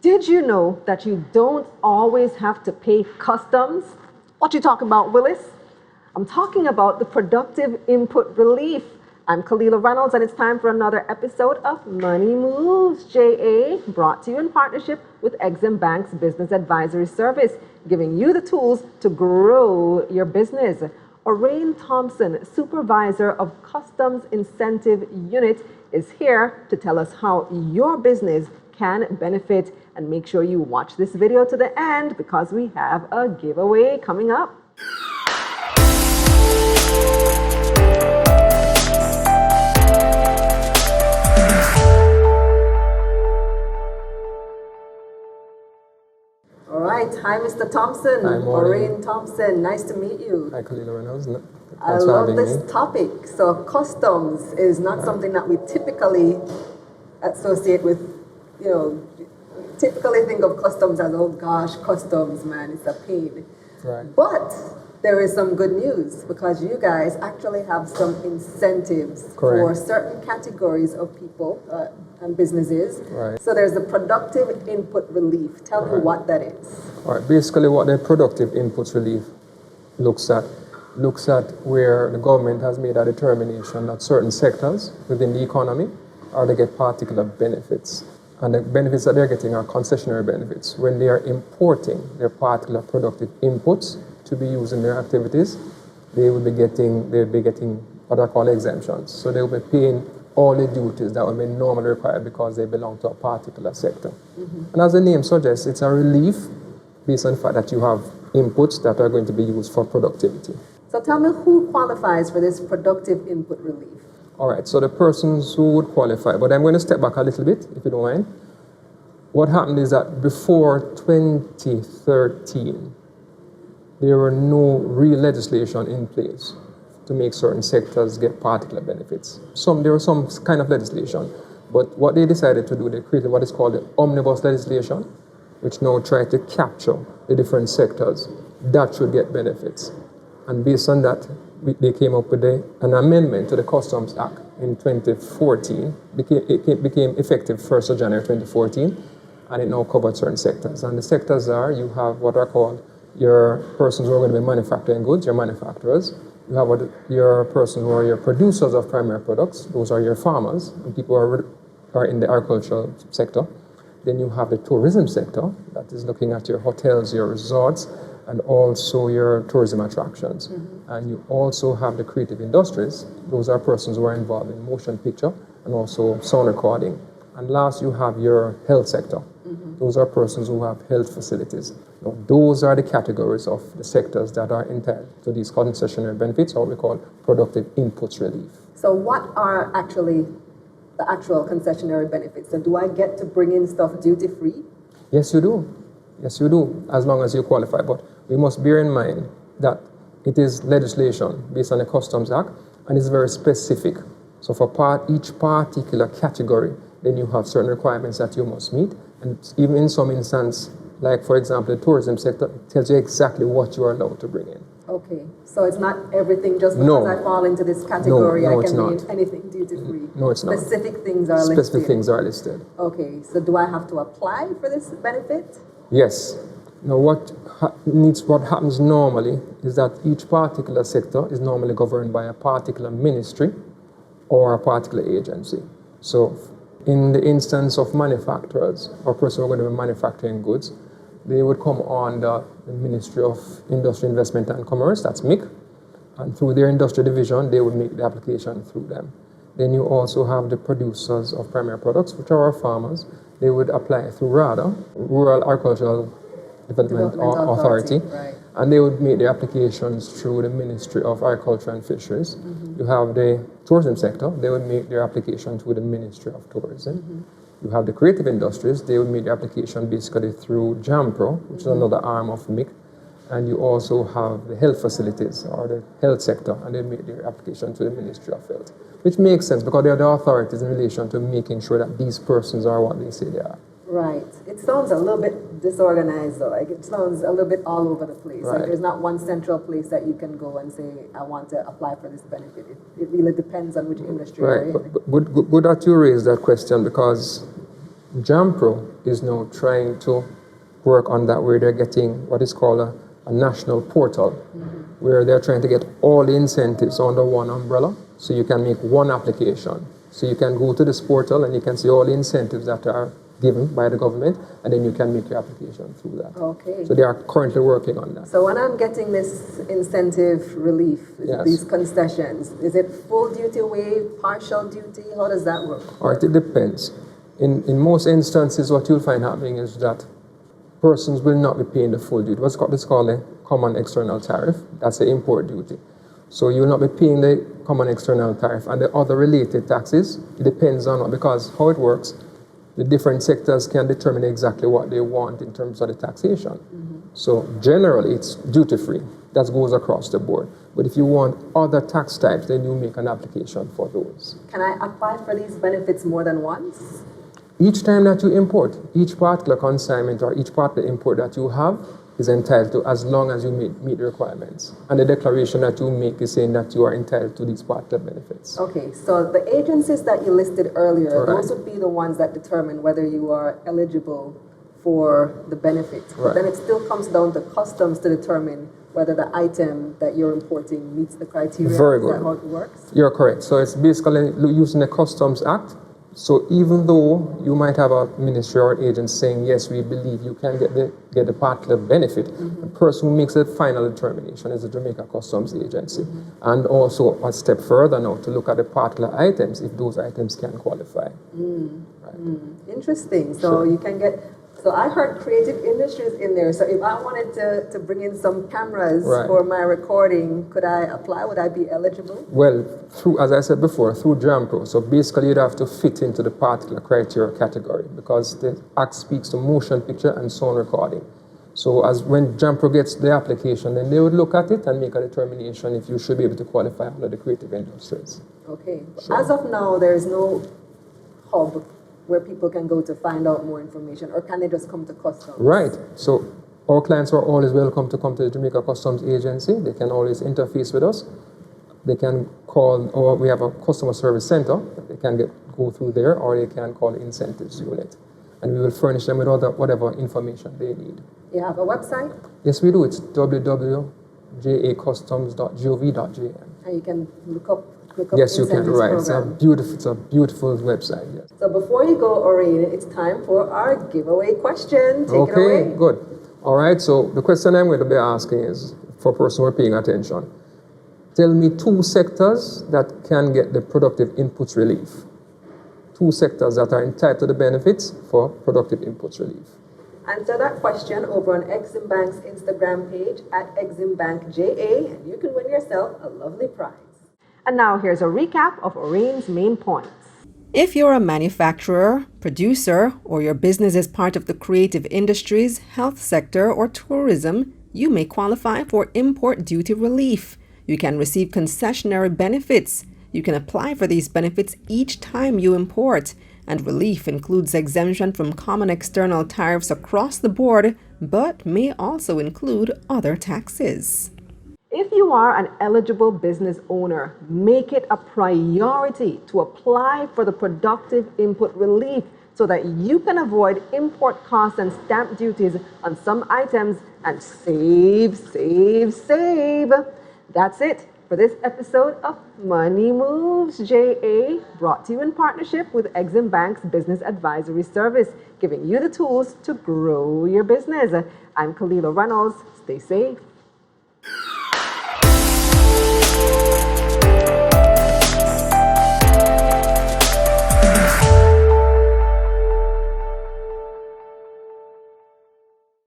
Did you know that you don't always have to pay customs? What you talking about, Willis? I'm talking about the productive input relief. I'm Kalila Reynolds, and it's time for another episode of Money Moves, JA, brought to you in partnership with EXIM Bank's Business Advisory Service, giving you the tools to grow your business. Orane Thompson, Supervisor of Customs Incentive Unit, is here to tell us how your business can benefit. And make sure you watch this video to the end because we have a giveaway coming up. All right, hi Mr. Thompson. Hi, morning. Orane Thompson, nice to meet you. Hi, Kalila Reynolds. I love this topic. So customs is not something that we typically associate with, typically think of customs as, oh gosh, customs, man, it's a pain. Right. But there is some good news because you guys actually have some incentives for certain categories of people and businesses. Right. So there's the productive input relief. Tell me what that is. All right. Basically, what the productive inputs relief looks at where the government has made a determination that certain sectors within the economy are to get particular benefits. And the benefits that they're getting are concessionary benefits. When they are importing their particular productive inputs to be used in their activities, they'll be getting what are called exemptions. So they will be paying all the duties that would be normally required because they belong to a particular sector. Mm-hmm. And as the name suggests, it's a relief based on the fact that you have inputs that are going to be used for productivity. So tell me who qualifies for this productive input relief? All right, so the persons who would qualify, but I'm going to step back a little bit, if you don't mind. What happened is that before 2013, there were no real legislation in place to make certain sectors get particular benefits. There was some kind of legislation, but what they decided to do, they created what is called the omnibus legislation, which now try to capture the different sectors that should get benefits. And based on that, they came up with an amendment to the Customs Act in 2014. It became effective 1st of January 2014, and it now covers certain sectors. And the sectors are, you have what are called your persons who are going to be manufacturing goods, your manufacturers. You have your persons who are your producers of primary products. Those are your farmers and people who are in the agricultural sector. Then you have the tourism sector that is looking at your hotels, your resorts, and also your tourism attractions. Mm-hmm. And you also have the creative industries. Those are persons who are involved in motion picture and also sound recording. And last, you have your health sector. Mm-hmm. Those are persons who have health facilities. Now, those are the categories of the sectors that are entitled to these concessionary benefits, or what we call productive inputs relief. So what are actually the actual concessionary benefits? So do I get to bring in stuff duty-free? Yes, you do. Yes, you do, as long as you qualify. But we must bear in mind that it is legislation based on the Customs Act, and it's very specific. So for each particular category, then you have certain requirements that you must meet. And even in some instance, like for example, the tourism sector tells you exactly what you are allowed to bring in. Okay, so it's not everything just because I fall into this category, no, I can bring in anything duty-free. No, it's not. Specific things are listed. Specific things are listed. Okay, so do I have to apply for this benefit? Yes. Now, what happens normally is that each particular sector is normally governed by a particular ministry or a particular agency. So, in the instance of manufacturers or persons who are going to be manufacturing goods, they would come under the Ministry of Industry, Investment and Commerce, that's MIC, and through their industry division, they would make the application through them. Then you also have the producers of primary products, which are our farmers. They would apply through RADA, Rural Agricultural Development Authority, right. And they would make their applications through the Ministry of Agriculture and Fisheries. Mm-hmm. You have the tourism sector, they would make their application through the Ministry of Tourism. Mm-hmm. You have the creative industries, they would make their application basically through JAMPRO, which is another arm of MIC. And you also have the health facilities or the health sector, and they make their application to the Ministry of Health. Which makes sense because they are the authorities in relation to making sure that these persons are what they say they are. Right. It sounds a little bit disorganized though. Like it sounds a little bit all over the place. Right. Like there's not one central place that you can go and say, I want to apply for this benefit. It really depends on which industry you're in. But good that you raised that question because JAMPRO is now trying to work on that, where they're getting what is called a national portal, where they're trying to get all the incentives under one umbrella, so you can make one application. So you can go to this portal and you can see all the incentives that are given by the government, and then you can make your application through that. Okay. So they are currently working on that. So when I'm getting this incentive relief, Yes. these concessions, is it full duty waive, partial duty? How does that work? All right, it depends. In most instances, what you'll find happening is that persons will not be paying the full duty. What's called a common external tariff. That's the import duty. So you will not be paying the common external tariff and the other related taxes. It depends on because how it works, the different sectors can determine exactly what they want in terms of the taxation. So generally, it's duty-free. That goes across the board. But if you want other tax types, then you make an application for those. Can I apply for these benefits more than once? Each time that you import, each particular consignment or each particular import that you have is entitled to, as long as you meet the requirements. And the declaration that you make is saying that you are entitled to these particular benefits. Okay, so the agencies that you listed earlier, Right. those would be the ones that determine whether you are eligible for the benefit. But Right. then it still comes down to customs to determine whether the item that you're importing meets the criteria. Very Is good. that how it works? You're correct. So it's basically using the Customs Act. So even though you might have a ministry or agent saying, yes, we believe you can get the particular benefit, the person who makes the final determination is the Jamaica Customs Agency. And also a step further now to look at the particular items, if those items can qualify. Interesting. So Sure. you can get, so I heard creative industries in there. So if I wanted to bring in some cameras Right. for my recording, could I apply? Would I be eligible? Well, as I said before, through JAMPRO. So basically you'd have to fit into the particular criteria category because the Act speaks to motion picture and sound recording. So as when JAMPRO gets the application, then they would look at it and make a determination if you should be able to qualify under the creative industries. Okay. Sure. As of now, there is no hub where people can go to find out more information, or can they just come to customs? Right. So our clients are always welcome to come to the Jamaica Customs Agency. They can always interface with us. They can call, or we have a customer service center. They can go through there, or they can call the incentives unit. And we will furnish them with whatever information they need. You have a website, Yes, we do. It's www.jacustoms.gov.jm. and you can look up Yes, you can. incentives Right. It's a program. beautiful website. Yes. So before you go, Orane, it's time for our giveaway question. Take it Okay, away. good. All right. So the question I'm going to be asking is for a person who are paying attention. Tell me 2 sectors that can get the productive inputs relief. 2 sectors that are entitled to the benefits for productive inputs relief. Answer that question over on EXIM Bank's Instagram page at EXIMBankJA, and you can win yourself a lovely prize. And now here's a recap of Orane's main points. If you're a manufacturer, producer, or your business is part of the creative industries, health sector, or tourism, you may qualify for import duty relief. You can receive concessionary benefits. You can apply for these benefits each time you import. And relief includes exemption from common external tariffs across the board, but may also include other taxes. If you are an eligible business owner, make it a priority to apply for the productive input relief so that you can avoid import costs and stamp duties on some items and save. That's it for this episode of Money Moves JA, brought to you in partnership with EXIM Bank's Business Advisory Service, giving you the tools to grow your business. I'm Kalila Reynolds. Stay safe.